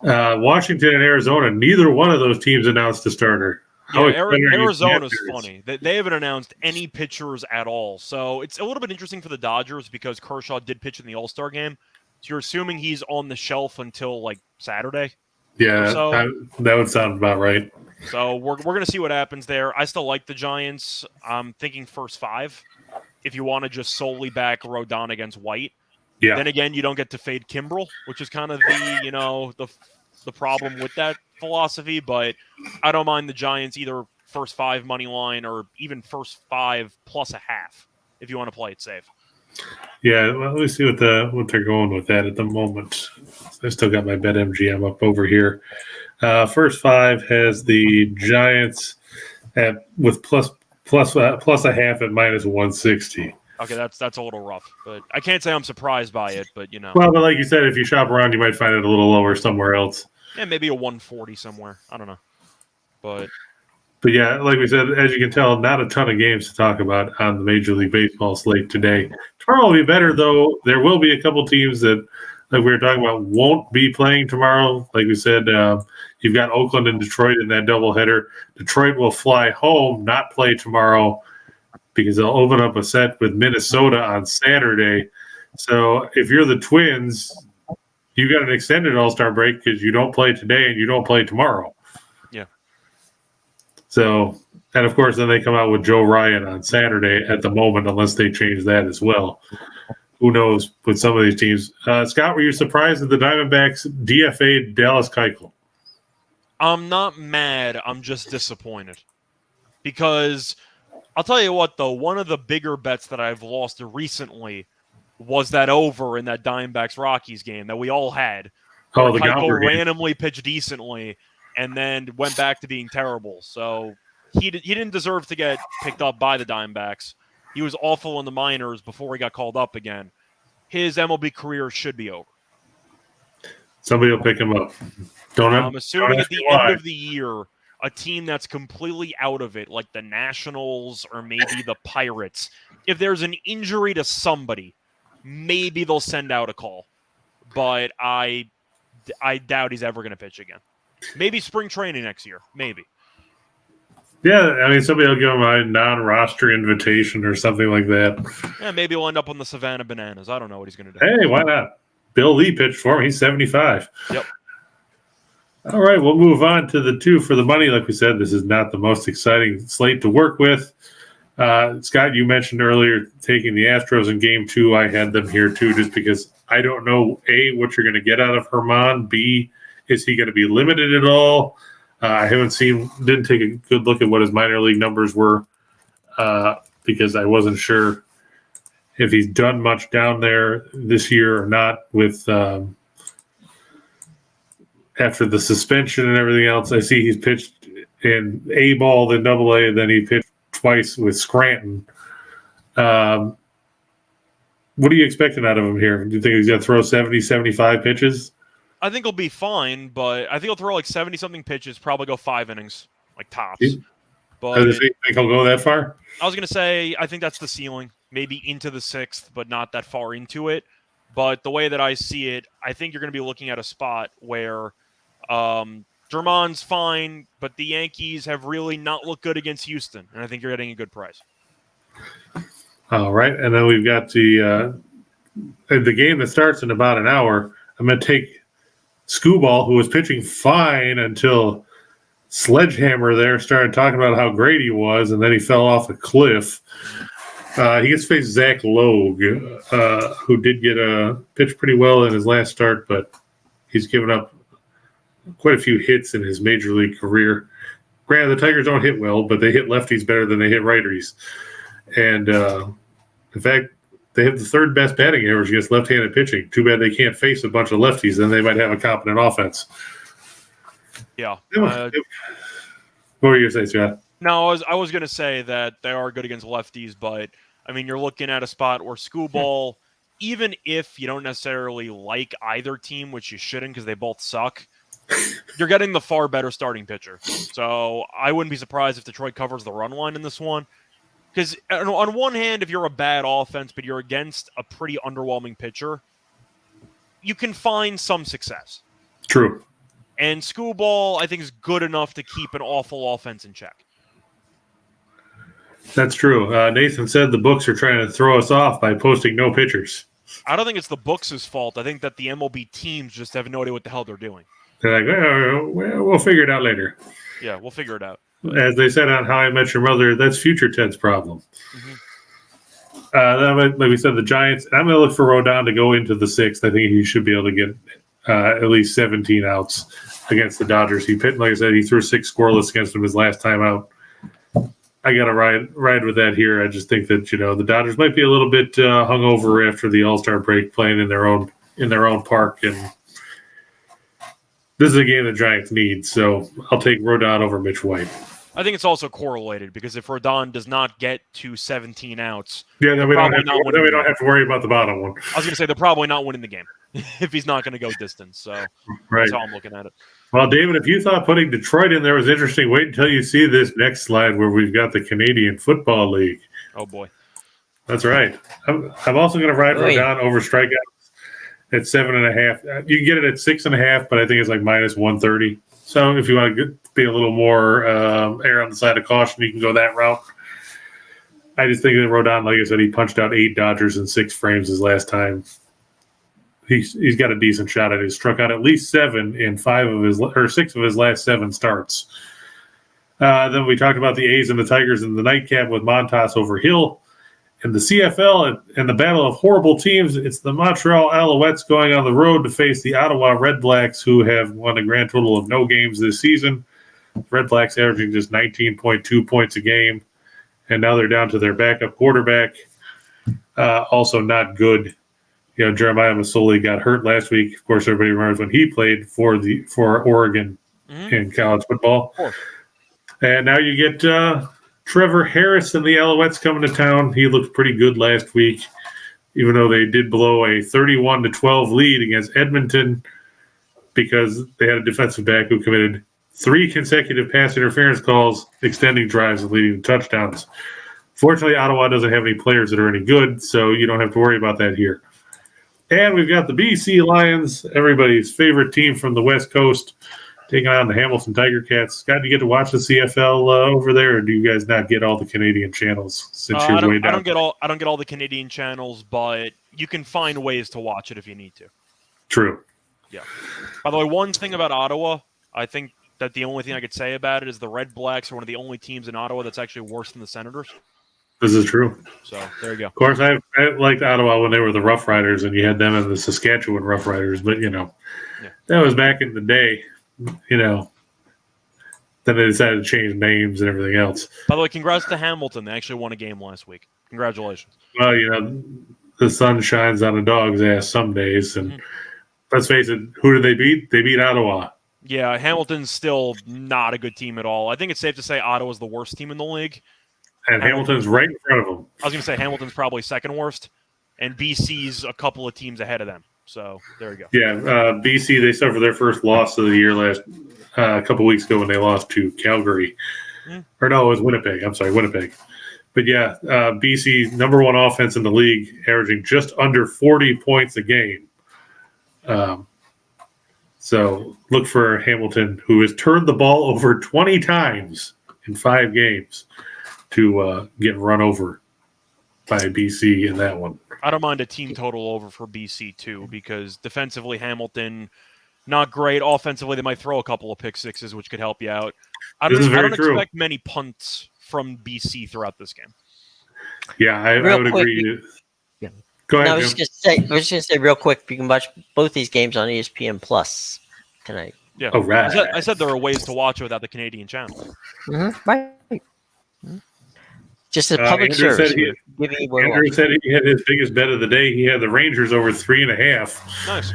Washington and Arizona, neither one of those teams announced a starter. Yeah, Arizona's funny. They haven't announced any pitchers at all. So it's a little bit interesting for the Dodgers because Kershaw did pitch in the All-Star game. So you're assuming he's on the shelf until like Saturday? Yeah, so. That would sound about right. So we're going to see what happens there. I still like the Giants. I'm thinking first 5 if you want to just solely back Rodon against White. Yeah. Then again, you don't get to fade Kimbrel, which is kind of the problem with that philosophy, but I don't mind the Giants either first 5 money line or even first 5 plus a half if you want to play it safe. Yeah, well, let me see what they're going with that at the moment. I still got my bet MGM up over here. First 5 has the Giants with plus a half at minus 160. Okay, that's a little rough, but I can't say I'm surprised by it. But Well, but like you said, if you shop around, you might find it a little lower somewhere else. Yeah, maybe a 140 somewhere. I don't know. But yeah, like we said, as you can tell, not a ton of games to talk about on the Major League Baseball slate today. Tomorrow will be better, though. There will be a couple teams that, like we were talking about, won't be playing tomorrow. Like we said, you've got Oakland and Detroit in that doubleheader. Detroit will fly home, not play tomorrow, because they'll open up a set with Minnesota on Saturday. So if you're the Twins, you got an extended All-Star break because you don't play today and you don't play tomorrow. yeah. So, and of course, then they come out with Joe Ryan on Saturday at the moment, unless they change that as well. Who knows with some of these teams. Scott, were you surprised that the Diamondbacks DFA'd Dallas Keuchel? I'm not mad. I'm just disappointed. Because I'll tell you what, though, one of the bigger bets that I've lost recently was that over in that Diamondbacks-Rockies game that we all had. Oh, the Keuchel Gauntlet game. randomly pitched decently and then went back to being terrible. So he didn't deserve to get picked up by the Diamondbacks. He was awful in the minors before he got called up again. His MLB career should be over. Somebody will pick him up. I'm assuming at the end of the year, a team that's completely out of it, like the Nationals or maybe the Pirates, if there's an injury to somebody, maybe they'll send out a call. But I doubt he's ever going to pitch again. Maybe spring training next year. Maybe. Yeah, I mean, somebody will give him a non-roster invitation or something like that. Yeah, maybe he'll end up on the Savannah Bananas. I don't know what he's going to do. Hey, why not? Bill Lee pitched for him. He's 75. Yep. All right, we'll move on to the two for the money. Like we said, this is not the most exciting slate to work with. Scott, you mentioned earlier taking the Astros in Game 2. I had them here, too, just because I don't know, A, what you're going to get out of Herman. B, is he going to be limited at all? I didn't take a good look at what his minor league numbers were because I wasn't sure if he's done much down there this year or not with after the suspension and everything else. I see he's pitched in A ball, then Double A, and then he pitched twice with Scranton. What are you expecting out of him here? Do you think he's going to throw 70, 75 pitches? I think he'll be fine, but I think he'll throw like 70-something pitches, probably go 5 innings, like tops. But do you think he'll go that far? I was going to say, I think that's the ceiling, maybe into the 6th, but not that far into it. But the way that I see it, I think you're going to be looking at a spot where German's fine, but the Yankees have really not looked good against Houston, and I think you're getting a good price. All right, and then we've got the game that starts in about an hour. I'm going to take Skubal, who was pitching fine until Sledgehammer there started talking about how great he was, and then he fell off a cliff. He gets to face Zach Logue, who did get a pitch pretty well in his last start, but he's given up quite a few hits in his major league career. Granted, the Tigers don't hit well, but they hit lefties better than they hit righties. And in fact, they have the third best batting average against left-handed pitching. Too bad they can't face a bunch of lefties, then they might have a competent offense. Yeah. What were you going to say, Scott? No, I was going to say that they are good against lefties, but, I mean, you're looking at a spot where Skubal, even if you don't necessarily like either team, which you shouldn't because they both suck, you're getting the far better starting pitcher. So I wouldn't be surprised if Detroit covers the run line in this one. Because on one hand, if you're a bad offense, but you're against a pretty underwhelming pitcher, you can find some success. True. And Skubal, I think, is good enough to keep an awful offense in check. That's true. Nathan said the books are trying to throw us off by posting no pitchers. I don't think it's the books' fault. I think that the MLB teams just have no idea what the hell they're doing. They're like, well, we'll figure it out later. Yeah, we'll figure it out. As they said on How I Met Your Mother, that's future Ted's problem. Mm-hmm. Like we said, the Giants, I'm going to look for Rodon to go into the 6th. I think he should be able to get at least 17 outs against the Dodgers. Like I said, he threw 6 scoreless against them his last time out. I got to ride with that here. I just think that, the Dodgers might be a little bit hungover after the All-Star break, playing in their own park, and this is a game the Giants need, so I'll take Rodon over Mitch White. I think it's also correlated because if Rodon does not get to 17 outs, Yeah, then we don't have probably to, then we don't have to worry about the bottom one. I was going to say they're probably not winning the game if he's not going to go distance. So Right. that's how I'm looking at it. Well, David, if you thought putting Detroit in there was interesting, wait until you see this next slide where we've got the Canadian Football League. Oh, boy. That's right. I'm also going to ride Rodon over strikeouts at 7.5. You can get it at 6.5, but I think it's like minus 130. So if you want to be a little more err on the side of caution, you can go that route. I just think that Rodon, like I said, he punched out 8 Dodgers in 6 frames his last time. He's got a decent shot at it. He's struck out at least 7 in 6 of his last 7 starts. Then we talked about the A's and the Tigers in the nightcap with Montas over Hill. In the CFL and the battle of horrible teams, it's the Montreal Alouettes going on the road to face the Ottawa Redblacks, who have won a grand total of no games this season. Redblacks averaging just 19.2 points a game, and now they're down to their backup quarterback. Also not good. You know, Jeremiah Masoli got hurt last week. Of course, everybody remembers when he played for Oregon in college football. And now you get Trevor Harris and the Alouettes coming to town. He looked pretty good last week, even though they did blow a 31-12 lead against Edmonton because they had a defensive back who committed 3 consecutive pass interference calls, extending drives and leading to touchdowns. Fortunately, Ottawa doesn't have any players that are any good, so you don't have to worry about that here. And we've got the BC Lions, everybody's favorite team from the West Coast, taking on the Hamilton Tiger Cats. Scott, do you get to watch the CFL over there, or do you guys not get all the Canadian channels since you're way down? I don't get all the Canadian channels, but you can find ways to watch it if you need to. True. Yeah. By the way, one thing about Ottawa, I think that the only thing I could say about it is the Red Blacks are one of the only teams in Ottawa that's actually worse than the Senators. This is true. So there you go. Of course, I liked Ottawa when they were the Rough Riders, and you had them as the Saskatchewan Rough Riders. But that was back in the day. Then they decided to change names and everything else. By the way, congrats to Hamilton. They actually won a game last week. Congratulations. Well, the sun shines on a dog's ass some days, and let's face it, who did they beat? They beat Ottawa. Yeah, Hamilton's still not a good team at all. I think it's safe to say Ottawa's the worst team in the league. And Hamilton's right in front of them. I was going to say Hamilton's probably second worst, and BC's a couple of teams ahead of them. So there you go. Yeah, BC, they suffered their first loss of the year a couple weeks ago when they lost to Calgary. Or no, it was Winnipeg. I'm sorry, Winnipeg. But yeah, BC, number 1 offense in the league, averaging just under 40 points a game. So look for Hamilton, who has turned the ball over 20 times in 5 games, to get run over by BC in that one. I don't mind a team total over for BC too, because defensively Hamilton not great. Offensively, they might throw a couple of pick sixes, which could help you out. I don't expect many punts from BC throughout this game. Yeah, I would agree. Yeah. Go ahead. I was just going to say real quick, you can watch both these games on ESPN Plus tonight. Yeah. Oh, right. I said there are ways to watch it without the Canadian channel. Right. Just a public service. Andrew said he had his biggest bet of the day. He had the Rangers over 3.5. Nice.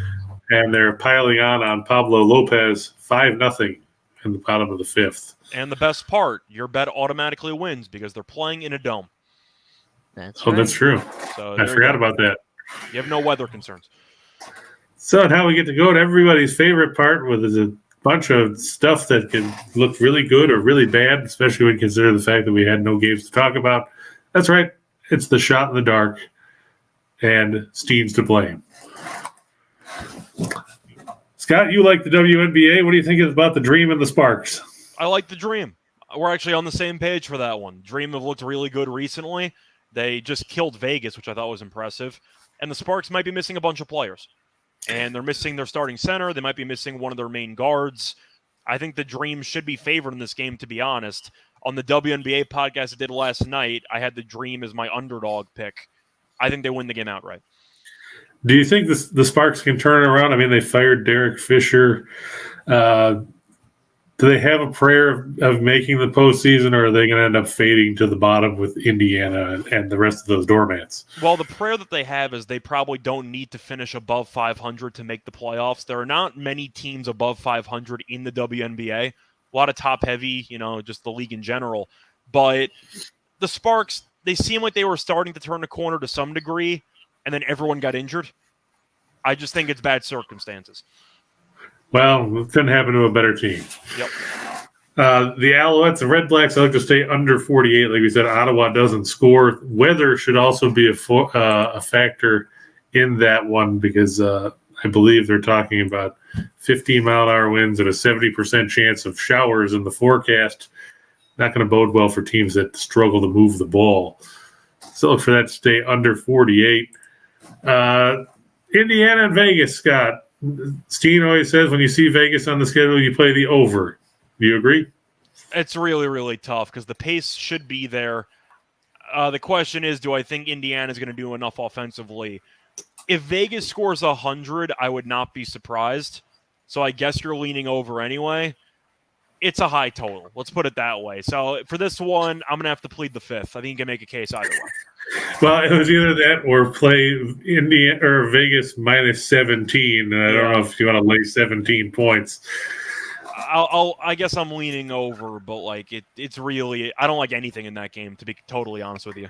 And they're piling on Pablo Lopez 5-0 in the bottom of the 5th. And the best part, your bet automatically wins because they're playing in a dome. That's right. That's true. So I forgot about that. You have no weather concerns. So now we get to go to everybody's favorite part, with a bunch of stuff that can look really good or really bad, especially when you consider the fact that we had no games to talk about. That's right. It's the shot in the dark, and Steen's to blame. Scott, you like the WNBA. What do you think about the Dream and the Sparks? I like the Dream. We're actually on the same page for that one. Dream have looked really good recently. They just killed Vegas, which I thought was impressive. And the Sparks might be missing a bunch of players. And they're missing their starting center. They might be missing one of their main guards. I think the Dream should be favored in this game, to be honest. On the WNBA podcast I did last night, I had the Dream as my underdog pick. I think they win the game outright. Do you think the Sparks can turn it around? I mean, they fired Derek Fisher. Do they have a prayer of making the postseason, or are they going to end up fading to the bottom with Indiana and the rest of those doormats? Well, the prayer that they have is they probably don't need to finish above 500 to make the playoffs. There are not many teams above 500 in the WNBA. a lot of top heavy, just the league in general. But the Sparks, they seem like they were starting to turn the corner to some degree, and then everyone got injured. I just think it's bad circumstances. Well, it couldn't happen to a better team. Yep. The Alouettes, the Red Blacks, I like to stay under 48. Like we said, Ottawa doesn't score. Weather should also be a factor in that one because I believe they're talking about 15-mile-an-hour winds and a 70% chance of showers in the forecast. Not going to bode well for teams that struggle to move the ball. So look for that to stay under 48. Indiana and Vegas, Scott. Steen always says when you see Vegas on the schedule, you play the over. Do you agree? It's really, really tough because the pace should be there. The question is, do I think Indiana is going to do enough offensively? If Vegas scores 100, I would not be surprised. So I guess you're leaning over anyway. It's a high total. Let's put it that way. So for this one, I'm going to have to plead the fifth. I think you can make a case either way. Well, it was either that or play Indiana or Vegas minus 17. And I don't know if you want to lay 17 points. I guess I'm leaning over, but like it's really, I don't like anything in that game, to be totally honest with you.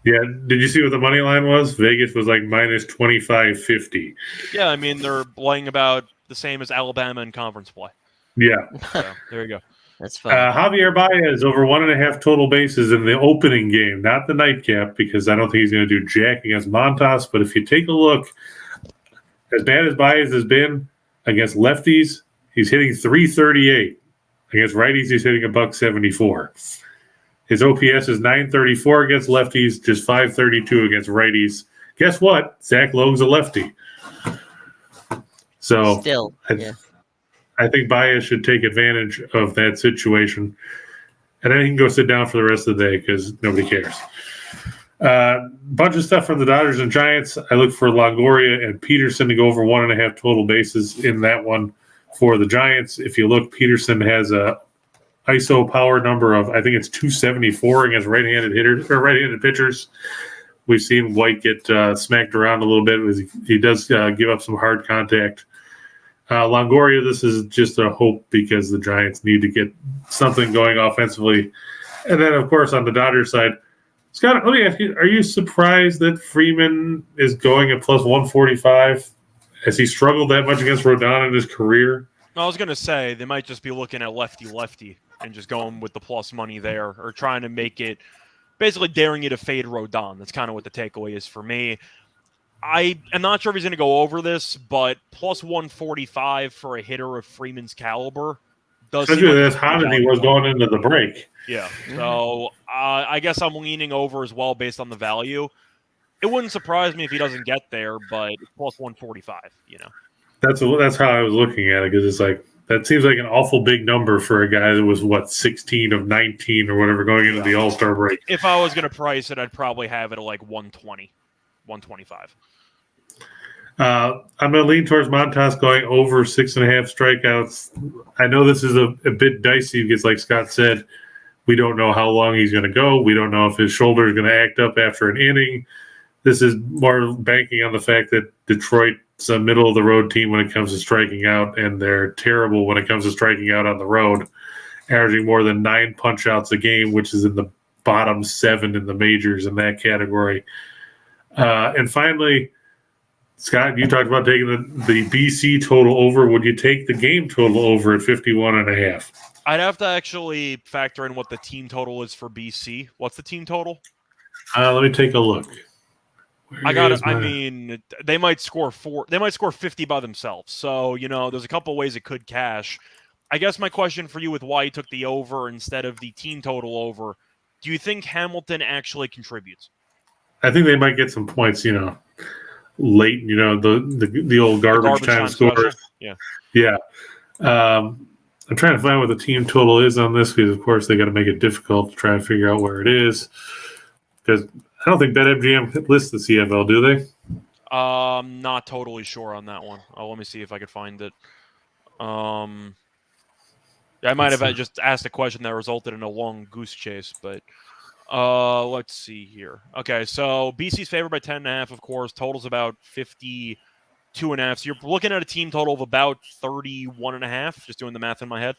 Yeah, did you see what the money line was? Vegas was like minus 25.50. Yeah, I mean they're playing about the same as Alabama in conference play. Yeah, so, there you go. That's fine. Javier Baez over 1.5 total bases in the opening game, not the nightcap, because I don't think he's going to do jack against Montas. But if you take a look, as bad as Baez has been against lefties, he's hitting 338. Against righties, he's hitting $174. His OPS is 934 against lefties, just 532 against righties. Guess what? Zach Logue's a lefty. So Still, I think Baez should take advantage of that situation. And then he can go sit down for the rest of the day because nobody cares. Bunch of stuff from the Dodgers and Giants. I look for Longoria and Peterson to go over 1.5 total bases in that one for the Giants. If you look, Peterson has a ISO power number of, I think it's 274 against right-handed hitters or right-handed pitchers. We've seen White get smacked around a little bit. He does give up some hard contact. Longoria, this is just a hope because the Giants need to get something going offensively. And then, of course, on the Dodgers side, Scott, let me ask you, are you surprised that Freeman is going at plus 145? Has he struggled that much against Rodon in his career? I was going to say they might just be looking at lefty and just going with the plus money there or trying to make it basically daring you to fade Rodon. That's kind of what the takeaway is for me. I am not sure if he's going to go over this, but plus 145 for a hitter of Freeman's caliber does seem like as hot as he was going into the break. Yeah. So I guess I'm leaning over as well based on the value. It wouldn't surprise me if he doesn't get there, but it's plus 145, That's how I was looking at it because it's like that seems like an awful big number for a guy that was 16 of 19 or whatever going into the All-Star break. If I was going to price it, I'd probably have it at like 120, 125. I'm going to lean towards Montas going over 6.5 strikeouts. I know this is a bit dicey because, like Scott said, we don't know how long he's going to go. We don't know if his shoulder is going to act up after an inning. This is more banking on the fact that Detroit's a middle-of-the-road team when it comes to striking out, and they're terrible when it comes to striking out on the road, averaging more than 9 punch-outs a game, which is in the bottom 7 in the majors in that category. And finally, Scott, you talked about taking the BC total over. Would you take the game total over at 51.5? I'd have to actually factor in what the team total is for BC. What's the team total? Let me take a look. I mean, they might score 50 by themselves. So, there's a couple ways it could cash. I guess my question for you with why you took the over instead of the team total over, do you think Hamilton actually contributes? I think they might get some points, late, the old garbage time scores. Yeah. Yeah. I'm trying to find what the team total is on this because, of course, they got to make it difficult to try and figure out where it is. Because I don't think BetMGM lists the CFL, do they? Not totally sure on that one. Let me see if I could find it. I might have just asked a question that resulted in a long goose chase, but let's see here. Okay, so BC's favored by 10.5, of course. Total's about 52.5. So you're looking at a team total of about 31.5, just doing the math in my head.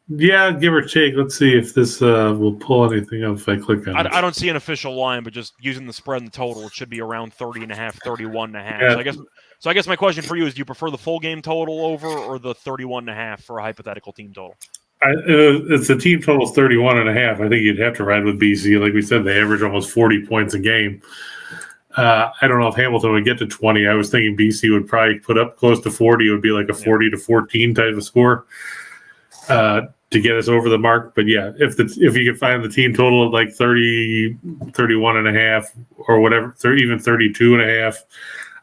Yeah, give or take. Let's see if this will pull anything up if I click on it. I don't see an official line, but just using the spread and the total, it should be around 30.5, 31.5. Yeah. So I guess my question for you is: do you prefer the full game total over or the 31.5 for a hypothetical team total? It's the team total is 31.5. I think you'd have to ride with BC. Like we said, they average almost 40 points a game. I don't know if Hamilton would get to 20. I was thinking BC would probably put up close to 40. It would be like a 40-14 type of score to get us over the mark. But yeah, if you could find the team total at like 30, 31.5 or whatever, even 32.5,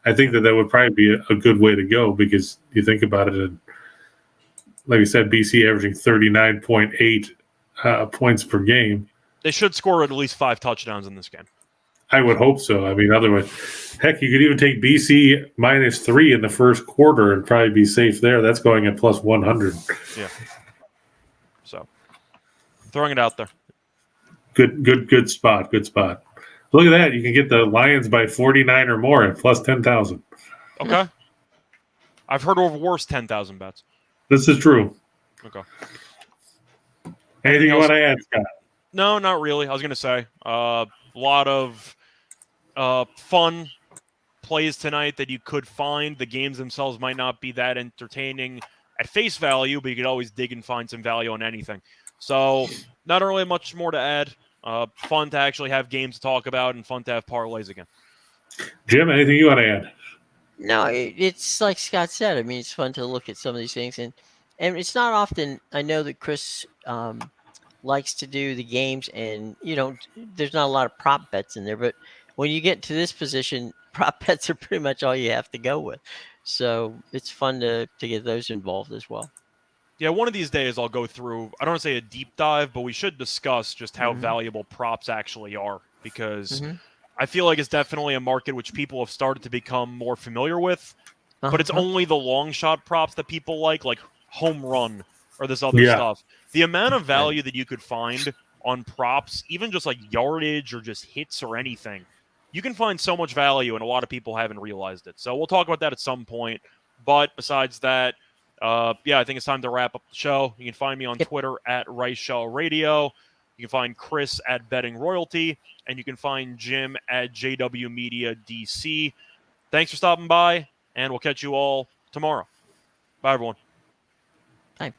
I think that would probably be a good way to go, because you think about it, and like I said, BC averaging 39.8 points per game. They should score at least 5 touchdowns in this game. I would hope so. I mean, otherwise, heck, you could even take BC -3 in the first quarter and probably be safe there. That's going at plus 100. Yeah. So, throwing it out there. Good spot. Good spot. Look at that. You can get the Lions by 49 or more at plus 10,000. Okay. I've heard of worse 10,000 bets. This is true. Okay. Anything you want to add, Scott? No, not really. I was going to say a lot of fun plays tonight that you could find. The games themselves might not be that entertaining at face value, but you could always dig and find some value on anything. So not really much more to add. Fun to actually have games to talk about and fun to have parlays again. Jim, anything you want to add? No, it's like Scott said. I mean, it's fun to look at some of these things, and it's not often. I know that Chris likes to do the games, and there's not a lot of prop bets in there. But when you get to this position, prop bets are pretty much all you have to go with. So it's fun to get those involved as well. Yeah, one of these days I'll go through, I don't want to say a deep dive, but we should discuss just how valuable props actually are, because I feel like it's definitely a market which people have started to become more familiar with, but it's only the long shot props that people like home run or this other stuff. The amount of value that you could find on props, even just like yardage or just hits or anything, you can find so much value, and a lot of people haven't realized it. So we'll talk about that at some point. But besides that, I think it's time to wrap up the show. You can find me on Twitter at RiceShellRadio. You can find Chris at Betting Royalty, and you can find Jim at JW Media DC. Thanks for stopping by, and we'll catch you all tomorrow. Bye, everyone. Bye.